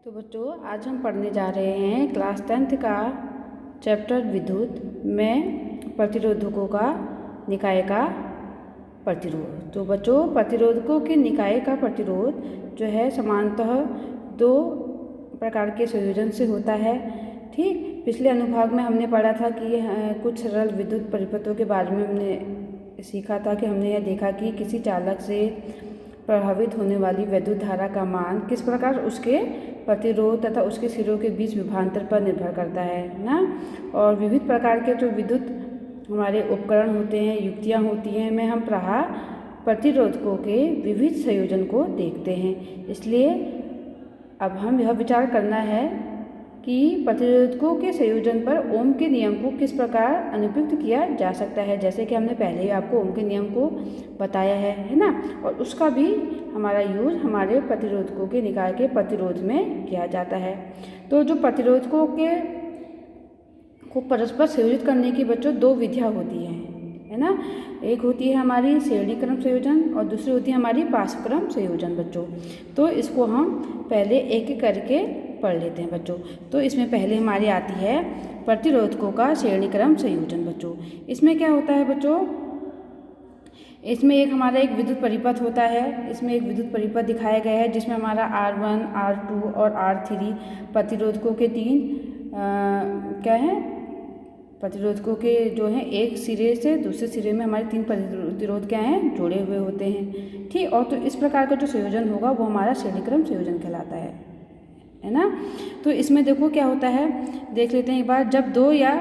तो बच्चों आज हम पढ़ने जा रहे हैं क्लास 10th का चैप्टर विद्युत में प्रतिरोधकों का निकाय का प्रतिरोध। तो बच्चों प्रतिरोधकों के निकाय का प्रतिरोध जो है सामान्यतः दो प्रकार के संयोजन से होता है। ठीक, पिछले अनुभाग में हमने पढ़ा था कि कुछ सरल विद्युत परिपथों के बारे में हमने सीखा था कि हमने यह देखा कि किसी चालक से प्रभावित होने वाली विद्युत धारा का मान किस प्रकार उसके प्रतिरोध तथा उसके सिरों के बीच विभवांतर पर निर्भर करता है ना। और विविध प्रकार के जो विद्युत हमारे उपकरण होते हैं, युक्तियाँ होती हैं, में हम प्रतिरोधकों के विविध संयोजन को देखते हैं। इसलिए अब हम यह विचार करना है कि प्रतिरोधकों के संयोजन पर ओम के नियम को किस प्रकार अनुप्रयुक्त किया जा सकता है। जैसे कि हमने पहले ही आपको ओम के नियम को बताया है ना, और उसका भी हमारा यूज हमारे प्रतिरोधकों के निकाय के प्रतिरोध में किया जाता है। तो जो प्रतिरोधकों को परस्पर संयोजित करने की बच्चों दो विधियाँ होती हैं, है ना। एक होती है हमारी श्रेणी क्रम संयोजन और दूसरी होती है हमारी पार्श्व क्रम संयोजन बच्चों। तो इसको हम पहले एक एक करके पढ़ लेते हैं बच्चों। तो इसमें पहले हमारी आती है प्रतिरोधकों का श्रेणी क्रम संयोजन बच्चों। इसमें क्या होता है बच्चों, इसमें एक हमारा एक विद्युत परिपथ होता है। इसमें एक विद्युत परिपथ दिखाया गया है जिसमें हमारा R1, R2 और R3 प्रतिरोधकों के क्या है, प्रतिरोधकों के जो हैं एक सिरे से दूसरे सिरे में हमारे तीन प्रतिरोध क्या हैं, जुड़े हुए होते हैं। ठीक, और तो इस प्रकार का जो संयोजन होगा वो हमारा श्रेणी क्रम संयोजन कहलाता है ना। तो इसमें देखो क्या होता है, देख लेते हैं एक बार। जब दो या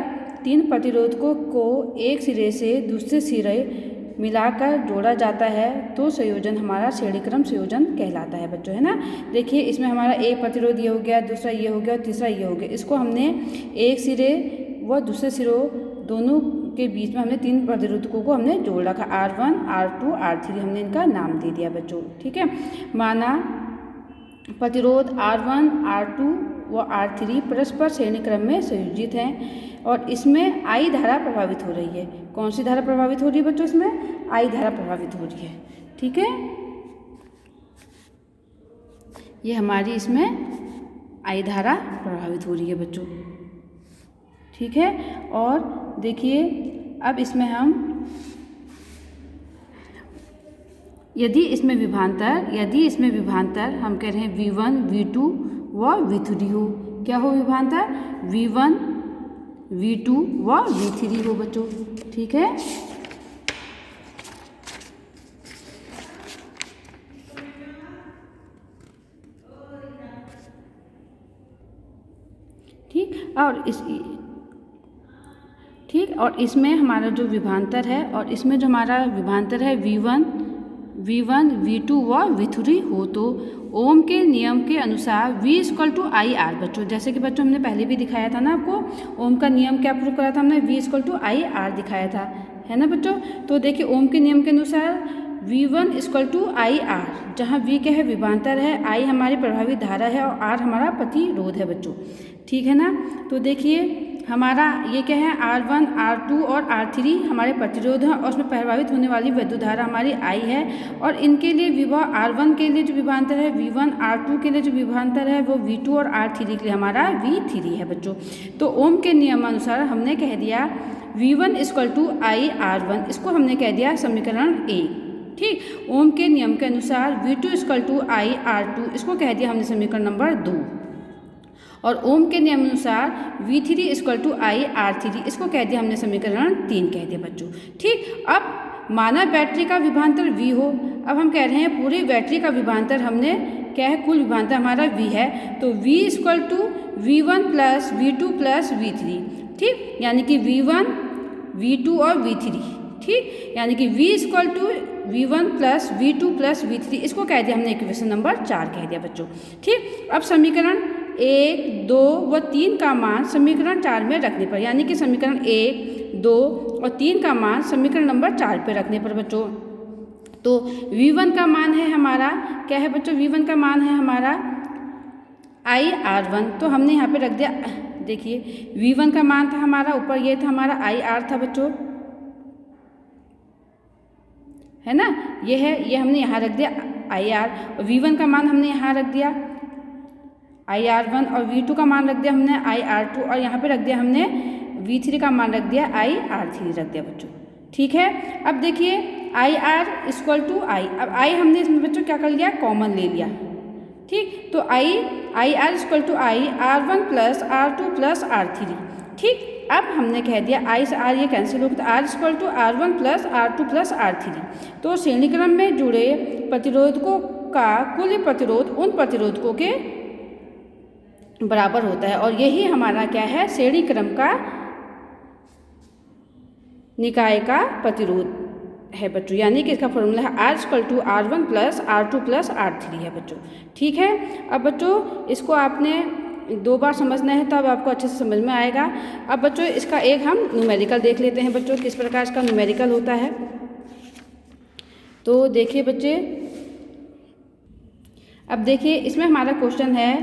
तीन प्रतिरोधकों को एक सिरे से दूसरे सिरे मिलाकर जोड़ा जाता है तो संयोजन हमारा श्रेणी क्रम संयोजन कहलाता है बच्चों, है ना। देखिए इसमें हमारा एक प्रतिरोध ये हो गया, दूसरा ये हो गया और तीसरा ये हो गया। इसको हमने एक सिरे व दूसरे सिरों दोनों के बीच में हमने तीन प्रतिरोधकों को हमने जोड़ रखा, R1, R2, R3 हमने इनका नाम दे दिया बच्चों। ठीक है, माना प्रतिरोध R1, R2 व R3 परस्पर श्रेणी क्रम में संयोजित हैं और इसमें I धारा प्रभावित हो रही है। कौन सी धारा प्रभावित हो रही है बच्चों, इसमें I धारा प्रभावित हो रही है। ठीक है, ये हमारी इसमें I धारा प्रभावित हो रही है बच्चों। ठीक है, और देखिए अब इसमें हम यदि इसमें विभवांतर हम कह रहे हैं V1, V2 व V3 हो। क्या हो विभवांतर, V1, V2 व V3 हो बच्चों। ठीक है, और इसमें हमारा जो विभवांतर है और इसमें जो हमारा विभवांतर है V1, V2 व V3 हो तो ओम के नियम के अनुसार V = IR बच्चों। जैसे कि बच्चों हमने पहले भी दिखाया था ना आपको, ओम का नियम क्या प्रूव करा था हमने, V = IR दिखाया था, है ना बच्चों। तो देखिए ओम के नियम के अनुसार V1 = IR, जहाँ V क्या है, विभवांतर है, I हमारी प्रभावित धारा है और R हमारा प्रतिरोध है बच्चों। ठीक है ना। तो देखिए हमारा ये क्या है, R1, R2 और R3 हमारे प्रतिरोध हैं और उसमें प्रभावित होने वाली विद्युत धारा हमारी I है और इनके लिए विभव R1 के लिए जो विभवांतर है V1, R2 के लिए जो विभवांतर है वो V2 और R3 के लिए हमारा V3 है बच्चों। तो ओम के नियमानुसार हमने कह दिया V1 = IR1, इसको हमने कह दिया समीकरण 1। ठीक, ओम के नियम के अनुसार V2 = IR2, इसको कह दिया हमने समीकरण नंबर 2। और ओम के नियम अनुसार V3 = IR3, इसको कह दिया हमने समीकरण 3 कह दिया बच्चों। ठीक, अब माना बैटरी का विभवांतर V हो। अब हम कह रहे हैं पूरी बैटरी का विभवांतर हमने क्या है, कुल विभवांतर हमारा V है, तो V = V1 + V2 + V3। ठीक, यानी कि V1, V2 और V3। ठीक, यानी कि V = V1 + V2 + V3, इसको कह दिया हमने इक्वेशन नंबर 4 कह दिया बच्चों। ठीक, अब समीकरण 1, 2 व 3 का मान समीकरण 4 में रखने पर, यानी कि समीकरण 1, 2 और 3 का मान समीकरण नंबर 4 पे रखने पर बच्चों, तो V1 का मान है हमारा क्या है बच्चों, V1 का मान है हमारा IR1। तो हमने यहाँ पे रख दिया, देखिए V1 का मान था हमारा ऊपर, ये था हमारा IR था बच्चों, है ना। ये है, ये हमने यहाँ रख दिया IR और V1 का मान हमने यहाँ रख दिया IR1 और V2 का मान रख दिया हमने IR2 और यहाँ पे रख दिया हमने V3 का मान रख दिया IR3 रख दिया बच्चों। ठीक है, अब देखिए IR इक्वल टू I, अब I हमने इसमें बच्चों क्या कर लिया, कॉमन ले लिया। ठीक, तो IR equal to R1 plus R2 plus R3। ठीक, अब हमने कह दिया I से R ये कैंसिल हो गया, R equal to R1 plus R2 plus R3। तो श्रेणी क्रम में जुड़े प्रतिरोधकों का कुल प्रतिरोध उन प्रतिरोधकों के बराबर होता है और यही हमारा क्या है, श्रेणी क्रम का निकाय का प्रतिरोध है बच्चों। यानी कि इसका फॉर्मूला है R equal to R1 plus R2 plus R3 है बच्चों। ठीक है, अब बच्चों इसको आपने 2 बार समझना है तब आपको अच्छे से समझ में आएगा। अब बच्चों इसका एक हम न्यूमेरिकल देख लेते हैं बच्चों, किस प्रकार इसका न्यूमेरिकल होता है। तो देखिए बच्चे, अब देखिए इसमें हमारा क्वेश्चन है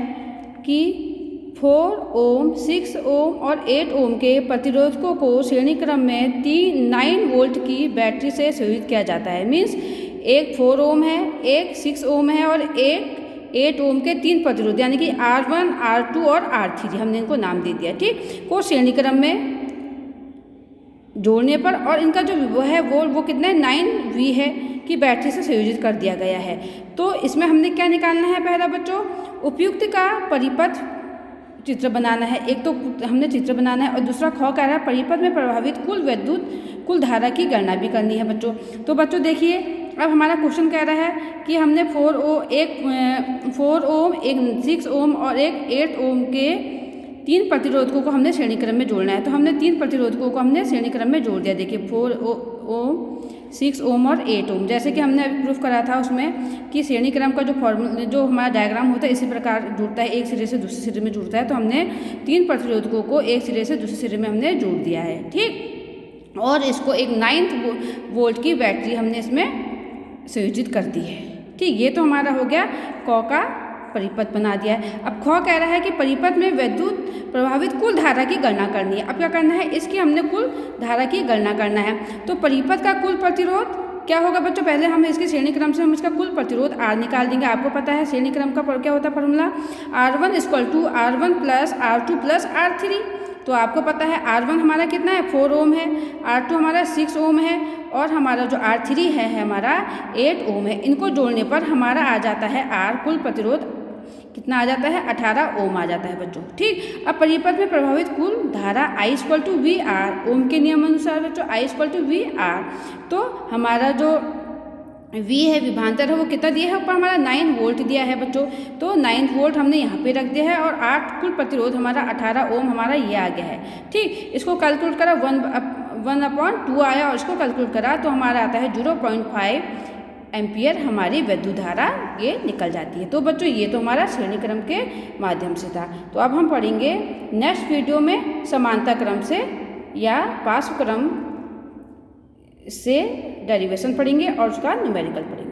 कि 4 ओम, 6 ओम और 8 ओम के प्रतिरोधकों को श्रेणी क्रम में 9 वोल्ट की बैटरी से संयोजित किया जाता है। मीन्स एक 4 ओम है, एक 6 ओम है और एक 8 ओम के 3 प्रतिरोध यानी कि R1, R2 और R3 हमने इनको नाम दे दिया। ठीक, को श्रेणी क्रम में जोड़ने पर और इनका जो विभव है वो कितना है, 9V है की बैटरी से संयोजित कर दिया गया है। तो इसमें हमने क्या निकालना है, पहला बच्चों उपयुक्त का परिपथ चित्र बनाना है। एक तो हमने चित्र बनाना है और दूसरा कह रहा है परिपथ में प्रभावित कुल धारा की गणना भी करनी है बच्चों। तो बच्चों देखिए, अब हमारा क्वेश्चन कह रहा है कि हमने 4 ओम, एक 6 ओम और एक 8 ओम के 3 प्रतिरोधकों को हमने श्रेणी क्रम में जोड़ना है। तो हमने 3 प्रतिरोधकों को हमने श्रेणी क्रम में जोड़ दिया। देखिए 4 ओम, 6 ओम और 8 ओम, जैसे कि हमने अभी प्रूफ करा था उसमें कि श्रेणी क्रम का जो फॉर्मूला जो हमारा डायग्राम होता है इसी प्रकार जुड़ता है, एक सिरे से दूसरे सिरे में जुड़ता है। तो हमने 3 प्रतिरोधकों को एक सिरे से दूसरे सिरे में हमने जोड़ दिया है। ठीक, और इसको एक 9 वोल्ट की बैटरी हमने इसमें संयोजित कर दी है। ठीक, ये तो हमारा हो गया क का परिपथ बना दिया है। अब ख कह रहा है कि परिपथ में विद्युत प्रभावित कुल धारा की गणना करनी है। अब क्या करना है, इसकी हमने कुल धारा की गणना करना है। तो परिपथ का कुल प्रतिरोध क्या होगा बच्चों, पहले हम इसके श्रेणी क्रम से हम इसका कुल प्रतिरोध R निकाल देंगे। आपको पता है श्रेणी क्रम का क्या होता है formula, R1 equal to R1 plus R2 plus R3। तो आपको पता है R1 हमारा कितना है, 4 ओम है, R2 हमारा 6 ओम है और हमारा जो R3 है हमारा 8 ओम है। इनको जोड़ने पर हमारा आ जाता है R कुल प्रतिरोध कितना आ जाता है, 18 ओम आ जाता है बच्चों। ठीक, अब परिपथ में प्रभावित कुल धारा I इक्वल टू VR, ओम के नियम अनुसार बच्चों I इक्वल टू VR। तो हमारा जो V है विभांतर है वो कितना दिया है, ऊपर हमारा 9 वोल्ट दिया है बच्चों। तो 9 वोल्ट हमने यहाँ पे रख दिया है और 8 कुल प्रतिरोध हमारा 18 ओम हमारा ये आ गया है। ठीक, इसको कैलकुलेट करा 1/2 आया और इसको कैलकुलेट करा तो हमारा आता है 0.5 एम्पियर हमारी विद्युत धारा ये निकल जाती है। तो बच्चों ये तो हमारा श्रेणी क्रम के माध्यम से था। तो अब हम पढ़ेंगे नेक्स्ट वीडियो में समानता क्रम से या पार्श्व क्रम से डेरिवेशन पढ़ेंगे और उसका न्यूमेरिकल पढ़ेंगे।